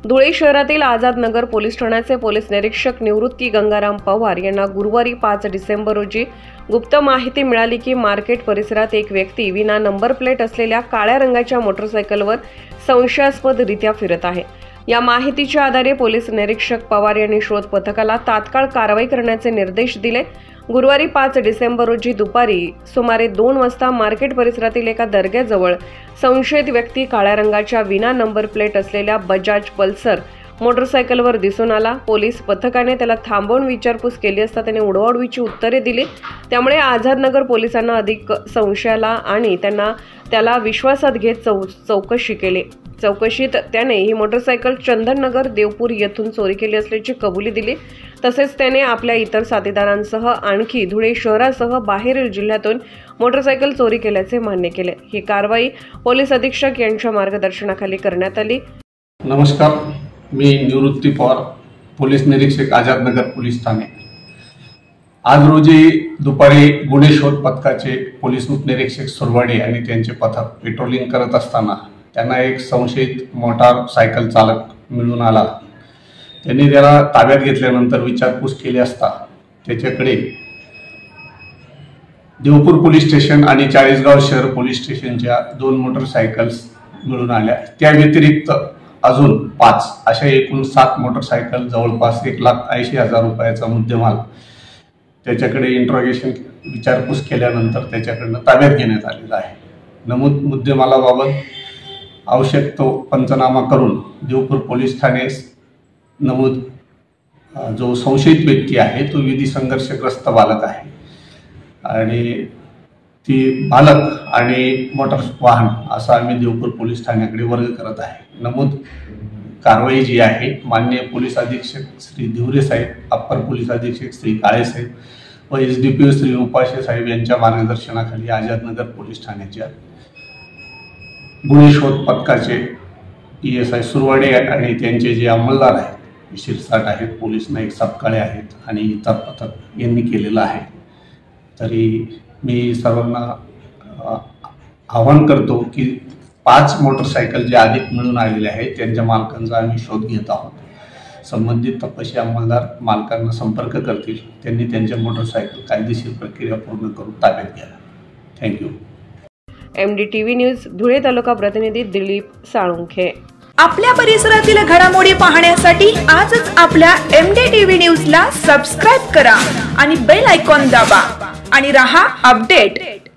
धुळे शहरातील आझाद नगर पोलीस ठाण्याचे पोलीस निरीक्षक निवृत्ती गंगाराम पवार यांना गुरुवारी 5 डिसेंबर रोजी गुप्त माहिती मिळाली की मार्केट परिसरात एक व्यक्ती विना नंबर प्लेट असलेल्या काळ्या रंगाच्या मोटरसायकलवर संशयास्पदरित्या फिरत आहे। या माहितीच्या आधारे पोलीस निरीक्षक पवार यांनी शोध पथकाला तात्काळ कारवाई करण्याचे निर्देश दिले। गुरुवारी 5 डिसेंबर रोजी दुपारी सुमारे 2 वाजता मार्केट परिसरातील एका दर्ग्याजवळ संशयित व्यक्ती काळ्या रंगाच्या विना नंबर प्लेट असलेल्या बजाज पल्सर मोटरसायकलवर दिसून आला। पोलीस पथकाने त्याला थांबवून विचारपूस केली असता त्याने उडवाउडवीची उत्तरे दिली। त्यामुळे आझादनगर पोलिसांना अधिक संशय आला आणि त्याला विश्वासात घेत चौकशी केली। चौकशीत त्याने ही मोटरसायकल चंदननगर देवपूर येथून चोरी केली असल्याची कबुली दिली। तसेच त्याने आपल्या इतर साथीदारांसह आणखी धुळे शहरासह बाहेरील जिल्ह्यातून मोटरसायकल चोरी केल्याचे मान्य केले। ही कारवाई पोलीस अधीक्षक यांच्या मार्गदर्शनाखाली करण्यात आली। नमस्कार, मी निवृत्ती पवार, पोलीस निरीक्षक आझादनगर पोलीस ठाणे। आज रोजी दुपारी गुन्हे शोध पथकाचे पोलीस उपनिरीक्षक सुरवाडे आणि त्यांचे पथक पेट्रोलिंग करत असताना त्यांना एक संशयित मोटारसायकल चालक मिळून आला। त्यांनी त्याला ताब्यात घेतल्यानंतर विचारपूस केली असता त्याच्याकडे देवपूर पोलीस स्टेशन आणि चाळीसगाव शहर पोलीस स्टेशनच्या 2 मोटरसायकल्स मिळून आल्या। त्या व्यतिरिक्त अजून 5 अशा एकूण 7 मोटरसायकल जवळपास 1,80,000 रुपयाचा मुद्देमाल त्याच्याकडे इंट्रोगेशन विचारपूस केल्यानंतर त्याच्याकडनं ताब्यात घेण्यात आलेला आहे। नमूद मुद्देमालाबाबत आवश्यक तो पंचनामा करून देवपूर पोलीस ठाणे नमूद जो संशयित व्यक्ती आहे तो विधी संघर्षग्रस्त बालक आहे आणि ती बालक आणि मोटर वाहन असा आम्ही देवपूर पोलीस ठाण्याकडे वर्ग करत आहे। नमूद कारवाई जी आहे माननीय पोलीस अधीक्षक श्री धिवरे साहेब, अप्पर पोलीस अधीक्षक श्री काळे साहेब व SDPO श्री उपाशे साहेब यांच्या मार्गदर्शनाखाली आझादनगर पोलीस ठाण्याच्या गुन्हे शोध पथकाचे PSI सुरवाडे आणि त्यांचे जे अंमलदार आहेत शिरसाट आहेत, पोलीस नाईक सपकाळे आहेत आणि इतर पथक यांनी केलेलं आहे। तरी मी सर्वांना आवाहन करतो की 5 मोटरसायकल जे अधिक मिळून आलेले आहेत त्यांच्या मालकांचा आम्ही शोध घेत आहोत। संबंधित तपासी अंमलदार मालकांना संपर्क करतील, त्यांनी त्यांच्या मोटरसायकल कायदेशीर प्रक्रिया पूर्ण करून ताब्यात घ्यावी। थँक्यू। MDTV न्यूज धुळे तालुका प्रतिनिधी दिलीप साळुंखे। आपल्या परिसरातील घडामोडी पाहण्यासाठी आजच आपल्या MDTV न्यूजला सबस्क्राइब करा आणि बेल आयकॉन दाबा आणि रहा अपडेट।